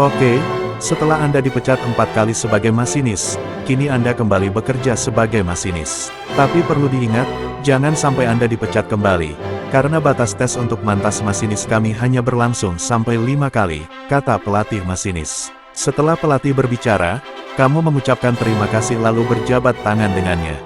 Oke, setelah Anda dipecat 4 kali sebagai masinis, kini Anda kembali bekerja sebagai masinis. Tapi perlu diingat, jangan sampai Anda dipecat kembali, karena batas tes untuk mantas masinis kami hanya berlangsung sampai 5 kali, kata pelatih masinis. Setelah pelatih berbicara, kamu mengucapkan terima kasih lalu berjabat tangan dengannya.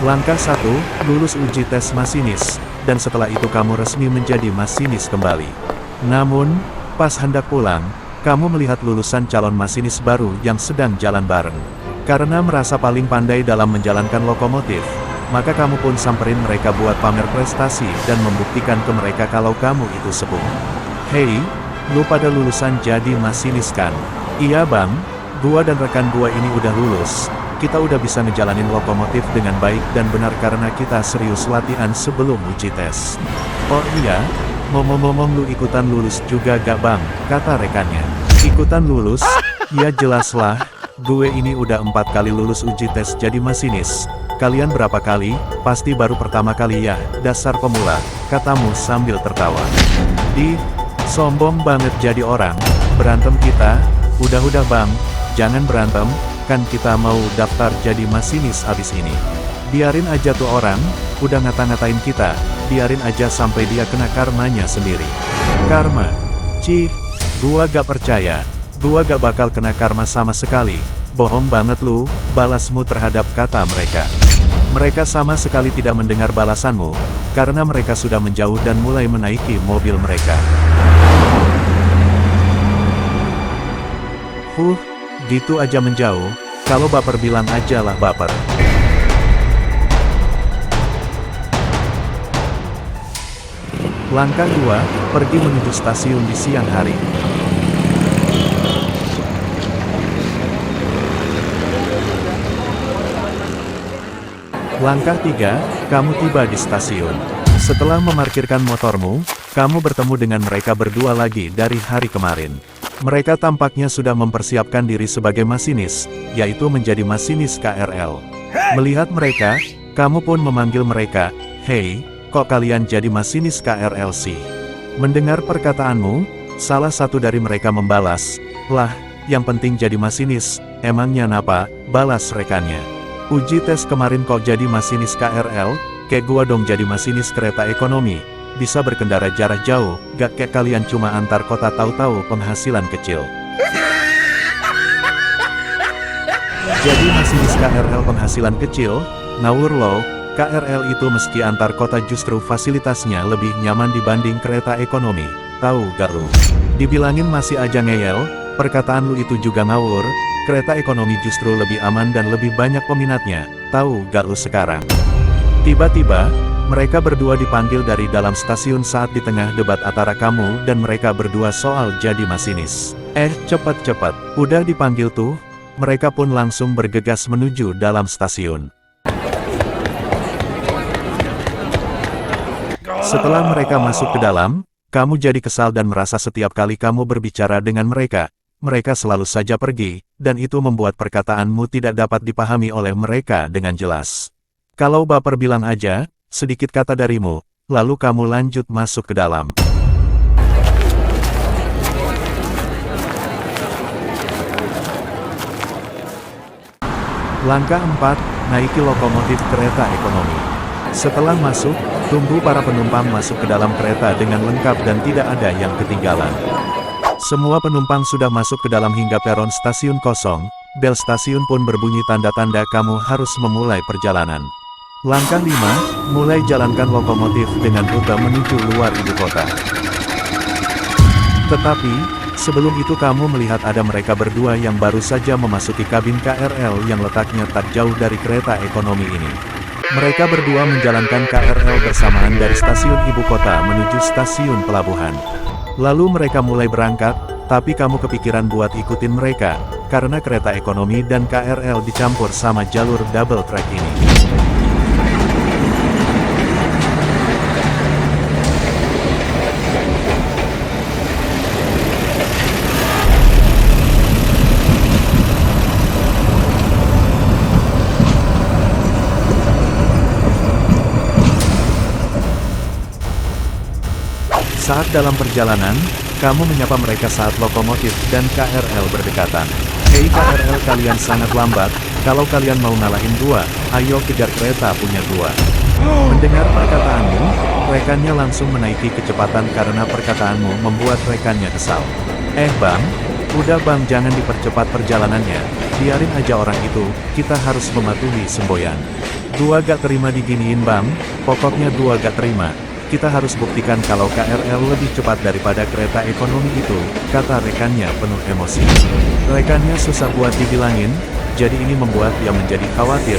Langkah 1, lulus uji tes masinis, dan setelah itu kamu resmi menjadi masinis kembali. Namun, pas hendak pulang, kamu melihat lulusan calon masinis baru yang sedang jalan bareng. Karena merasa paling pandai dalam menjalankan lokomotif, maka kamu pun samperin mereka buat pamer prestasi dan membuktikan ke mereka kalau kamu itu sepuh. Hei, lu pada lulusan jadi masinis kan? Iya bang, gua dan rekan gua ini udah lulus. Kita udah bisa ngejalanin lokomotif dengan baik dan benar karena kita serius latihan sebelum uji tes. Oh iya? Ngomong-ngomong lu ikutan lulus juga gak bang, kata rekannya. Ikutan lulus? Ya jelas lah, gue ini udah 4 kali lulus uji tes jadi masinis. Kalian berapa kali? Pasti baru pertama kali ya, dasar pemula, katamu sambil tertawa. Sombong banget jadi orang, berantem kita? Udah bang, jangan berantem, kan kita mau daftar jadi masinis abis ini. Biarin aja tuh orang, udah ngata-ngatain kita, biarin aja sampai dia kena karmanya sendiri. Karma? Cih, gua gak percaya, gua gak bakal kena karma sama sekali. Bohong banget lu, balasmu terhadap kata mereka. Mereka sama sekali tidak mendengar balasanmu, karena mereka sudah menjauh dan mulai menaiki mobil mereka. Gitu aja menjauh, kalau baper bilang aja lah baper. Langkah 2, pergi menuju stasiun di siang hari. Langkah 3, kamu tiba di stasiun. Setelah memarkirkan motormu, kamu bertemu dengan mereka berdua lagi dari hari kemarin. Mereka tampaknya sudah mempersiapkan diri sebagai masinis, yaitu menjadi masinis KRL. Melihat mereka, kamu pun memanggil mereka, "Hei, kok kalian jadi masinis KRL sih?" Mendengar perkataanmu, salah satu dari mereka membalas, "Lah, yang penting jadi masinis, emangnya napa?" balas rekannya. "Uji tes kemarin kok jadi masinis KRL, kayak gua dong jadi masinis kereta ekonomi. Bisa berkendara jarak jauh, gak kayak kalian cuma antar kota tahu-tahu penghasilan kecil." Jadi masinis KRL penghasilan kecil? Ngawur lo, KRL itu meski antar kota justru fasilitasnya lebih nyaman dibanding kereta ekonomi, tahu gak lu? Dibilangin masih aja ngeyel, perkataan lu itu juga ngawur, kereta ekonomi justru lebih aman dan lebih banyak peminatnya, tahu gak lu sekarang? Tiba-tiba, mereka berdua dipanggil dari dalam stasiun saat di tengah debat antara kamu dan mereka berdua soal jadi masinis. Cepet-cepet, udah dipanggil tuh? Mereka pun langsung bergegas menuju dalam stasiun. Setelah mereka masuk ke dalam, kamu jadi kesal dan merasa setiap kali kamu berbicara dengan mereka, mereka selalu saja pergi, dan itu membuat perkataanmu tidak dapat dipahami oleh mereka dengan jelas. Kalau baper bilang aja, sedikit kata darimu, lalu kamu lanjut masuk ke dalam. Langkah 4, naiki lokomotif kereta ekonomi. Setelah masuk, tunggu para penumpang masuk ke dalam kereta dengan lengkap dan tidak ada yang ketinggalan. Semua penumpang sudah masuk ke dalam hingga peron stasiun kosong, bel stasiun pun berbunyi tanda-tanda kamu harus memulai perjalanan. Langkah 5, mulai jalankan lokomotif dengan rute menuju luar ibu kota. Tetapi, sebelum itu kamu melihat ada mereka berdua yang baru saja memasuki kabin KRL yang letaknya tak jauh dari kereta ekonomi ini. Mereka berdua menjalankan KRL bersamaan dari stasiun ibu kota menuju stasiun pelabuhan. Lalu mereka mulai berangkat, tapi kamu kepikiran buat ikutin mereka, karena kereta ekonomi dan KRL dicampur sama jalur double track ini. Saat dalam perjalanan, Kamu menyapa mereka saat lokomotif dan KRL berdekatan. Hei KRL, kalian sangat lambat, kalau kalian mau ngalahin gua, ayo kejar kereta punya gua. Mendengar perkataanmu, rekannya langsung menaiki kecepatan karena perkataanmu membuat rekannya kesal. Bang, udah bang, jangan dipercepat perjalanannya, biarin aja orang itu, kita harus mematuhi semboyan. Gua gak terima diginiin bang, pokoknya gua gak terima. Kita harus buktikan kalau KRL lebih cepat daripada kereta ekonomi itu, kata rekannya penuh emosi. Rekannya susah buat dibilangin, jadi ini membuat dia menjadi khawatir.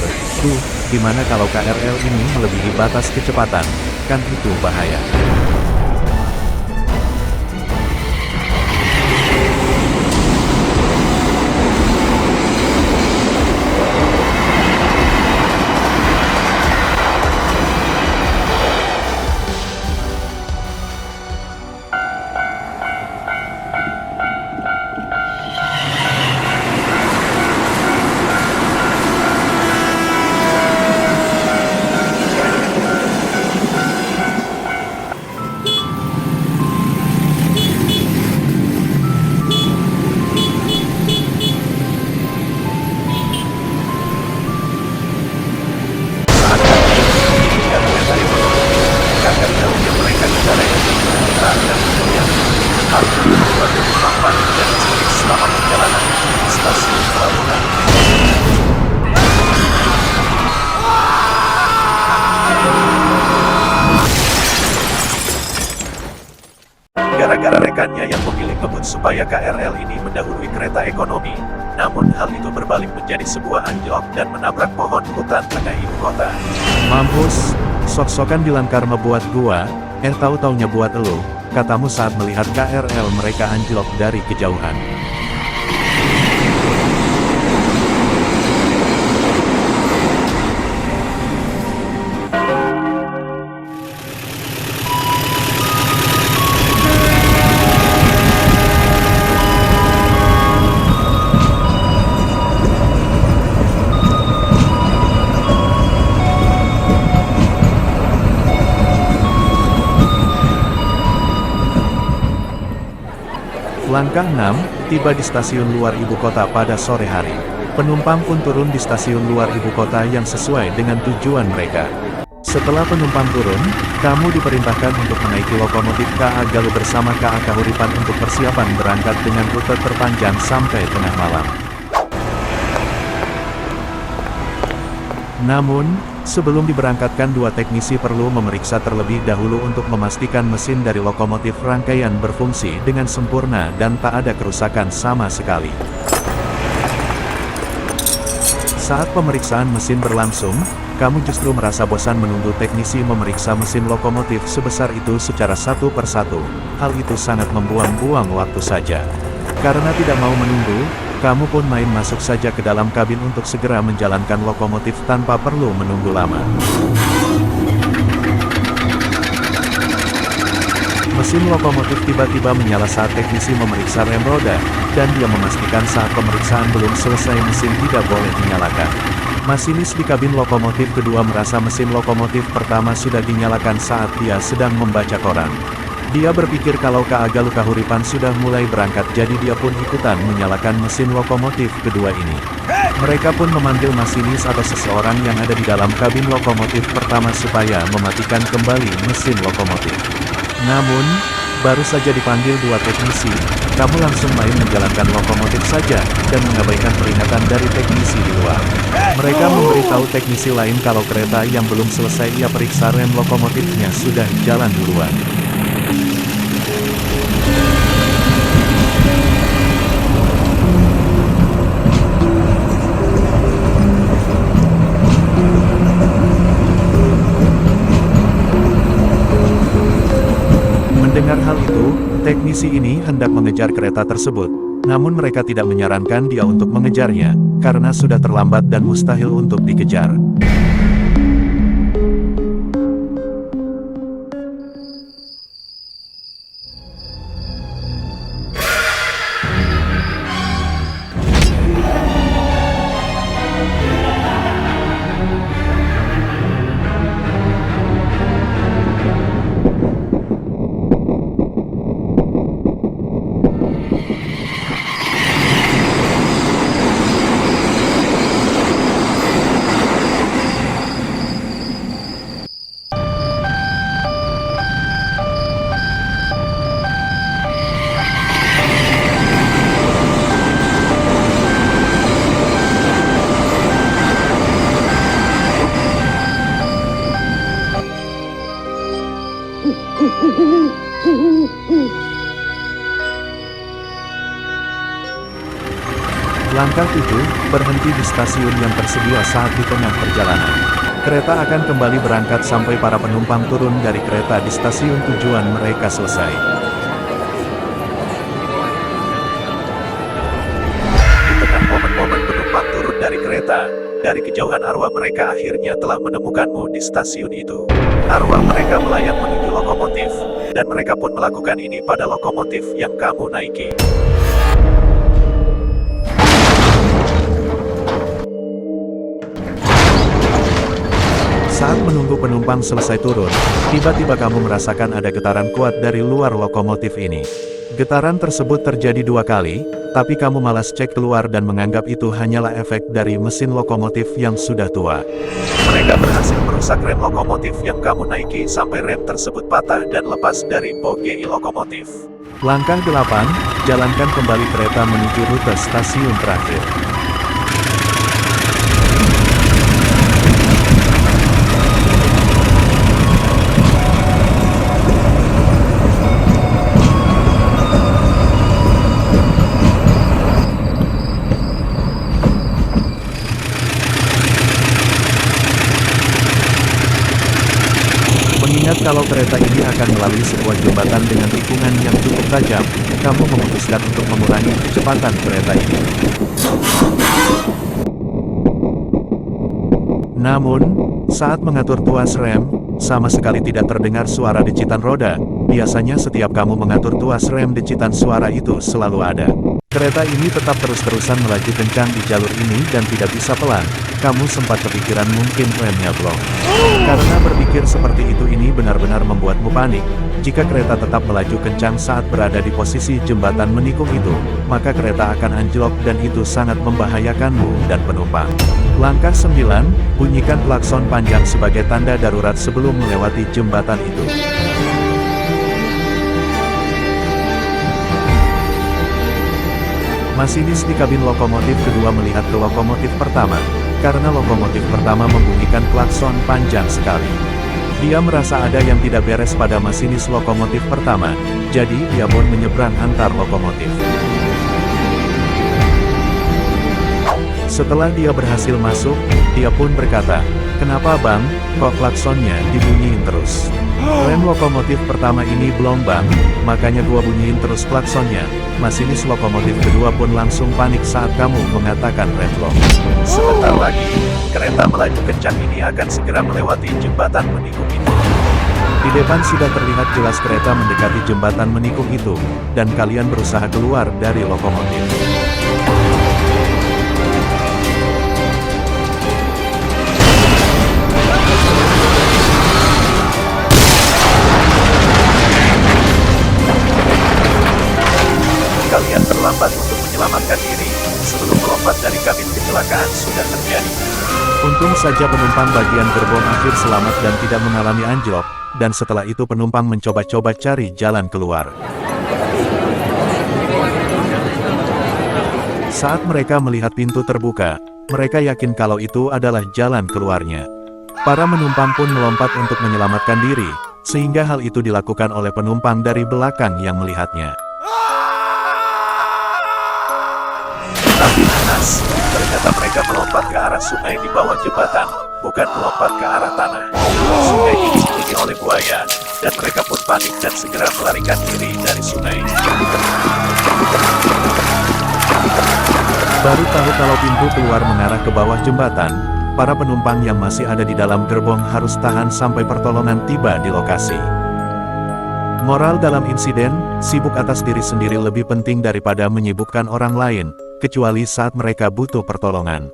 Gimana kalau KRL ini melebihi batas kecepatan? Kan itu bahaya. Gara-gara rekannya yang memilih ngebut supaya KRL ini mendahului kereta ekonomi, namun hal itu berbalik menjadi sebuah anjlok dan menabrak pohon hutan tengah ibu kota. Mampus, sok-sokan bilang karma buat gua, tahu-taunya buat elu, katamu saat melihat KRL mereka anjlok dari kejauhan. Langkah 6, tiba di stasiun luar ibu kota pada sore hari. Penumpang pun turun di stasiun luar ibu kota yang sesuai dengan tujuan mereka. Setelah penumpang turun, kamu diperintahkan untuk menaiki lokomotif KA Galuh bersama KA Kahuripan untuk persiapan berangkat dengan rute terpanjang sampai tengah malam. Namun, sebelum diberangkatkan dua teknisi perlu memeriksa terlebih dahulu untuk memastikan mesin dari lokomotif rangkaian berfungsi dengan sempurna dan tak ada kerusakan sama sekali. Saat pemeriksaan mesin berlangsung, kamu justru merasa bosan menunggu teknisi memeriksa mesin lokomotif sebesar itu secara satu persatu. Hal itu sangat membuang-buang waktu saja. Karena tidak mau menunggu, kamu pun main masuk saja ke dalam kabin untuk segera menjalankan lokomotif tanpa perlu menunggu lama. Mesin lokomotif tiba-tiba menyala saat teknisi memeriksa rem roda, dan dia memastikan saat pemeriksaan belum selesai mesin tidak boleh dinyalakan. Masinis di kabin lokomotif kedua merasa mesin lokomotif pertama sudah dinyalakan saat dia sedang membaca koran. Dia berpikir kalau KA Galuh Kahuripan sudah mulai berangkat, jadi dia pun ikutan menyalakan mesin lokomotif kedua ini. Mereka pun memanggil masinis atau seseorang yang ada di dalam kabin lokomotif pertama supaya mematikan kembali mesin lokomotif. Namun, baru saja dipanggil dua teknisi, kamu langsung main menjalankan lokomotif saja, dan mengabaikan peringatan dari teknisi di luar. Mereka memberitahu teknisi lain kalau kereta yang belum selesai ia periksa rem lokomotifnya sudah jalan duluan. Mendengar hal itu, teknisi ini hendak mengejar kereta tersebut, namun mereka tidak menyarankan dia untuk mengejarnya, karena sudah terlambat dan mustahil untuk dikejar. Langkah 7, berhenti di stasiun yang tersedia saat di tengah perjalanan. Kereta akan kembali berangkat sampai para penumpang turun dari kereta di stasiun tujuan mereka selesai. Di tengah momen-momen penumpang turun dari kereta, dari kejauhan arwah mereka akhirnya telah menemukanmu di stasiun itu. Arwah mereka melayang menuju lokomotif, dan mereka pun melakukan ini pada lokomotif yang kamu naiki. Saat menunggu penumpang selesai turun, tiba-tiba kamu merasakan ada getaran kuat dari luar lokomotif ini. Getaran tersebut terjadi 2 kali, tapi kamu malas cek keluar dan menganggap itu hanyalah efek dari mesin lokomotif yang sudah tua. Mereka berhasil merusak rem lokomotif yang kamu naiki sampai rem tersebut patah dan lepas dari bogi lokomotif. Langkah 8, jalankan kembali kereta menuju rute stasiun terakhir. Mengingat kalau kereta ini akan melalui sebuah jembatan dengan tikungan yang cukup tajam, kamu memutuskan untuk mengurangi kecepatan kereta ini. Namun, saat mengatur tuas rem, sama sekali tidak terdengar suara decitan roda. Biasanya setiap kamu mengatur tuas rem, decitan suara itu selalu ada. Kereta ini tetap terus-terusan melaju kencang di jalur ini dan tidak bisa pelan. Kamu sempat kepikiran mungkin remnya blong. Karena berpikir seperti itu ini benar-benar membuatmu panik. Jika kereta tetap melaju kencang saat berada di posisi jembatan menikung itu, maka kereta akan anjlok dan itu sangat membahayakanmu dan penumpang. Langkah 9, bunyikan klakson panjang sebagai tanda darurat sebelum melewati jembatan itu. Masinis di kabin lokomotif kedua melihat ke lokomotif pertama, karena lokomotif pertama membunyikan klakson panjang sekali. Dia merasa ada yang tidak beres pada masinis lokomotif pertama, jadi dia pun menyeberang antar lokomotif. Setelah dia berhasil masuk, dia pun berkata, "Kenapa bang, kok klaksonnya dibunyiin terus? Rem lokomotif pertama ini belum bang, makanya gua bunyiin terus klaksonnya." Masinis lokomotif kedua pun langsung panik saat kamu mengatakan rem blong. Sebentar lagi, kereta melaju kencang ini akan segera melewati jembatan menikung itu. Di depan sudah terlihat jelas kereta mendekati jembatan menikung itu, dan kalian berusaha keluar dari lokomotif. Kalian terlambat untuk menyelamatkan diri, sebelum melompat dari kabin kecelakaan sudah terjadi. Untung saja penumpang bagian gerbong akhir selamat dan tidak mengalami anjlok, dan setelah itu penumpang mencoba-coba cari jalan keluar. Saat mereka melihat pintu terbuka, mereka yakin kalau itu adalah jalan keluarnya. Para penumpang pun melompat untuk menyelamatkan diri, sehingga hal itu dilakukan oleh penumpang dari belakang yang melihatnya. Tapi naas, ternyata mereka melompat ke arah sungai di bawah jembatan, bukan melompat ke arah tanah. Sungai ini dipenuhi oleh buaya, dan mereka pun panik dan segera melarikan diri dari sungai. Baru tahu kalau pintu keluar mengarah ke bawah jembatan, para penumpang yang masih ada di dalam gerbong harus tahan sampai pertolongan tiba di lokasi. Moral dalam insiden, sibuk atas diri sendiri lebih penting daripada menyibukkan orang lain, kecuali saat mereka butuh pertolongan.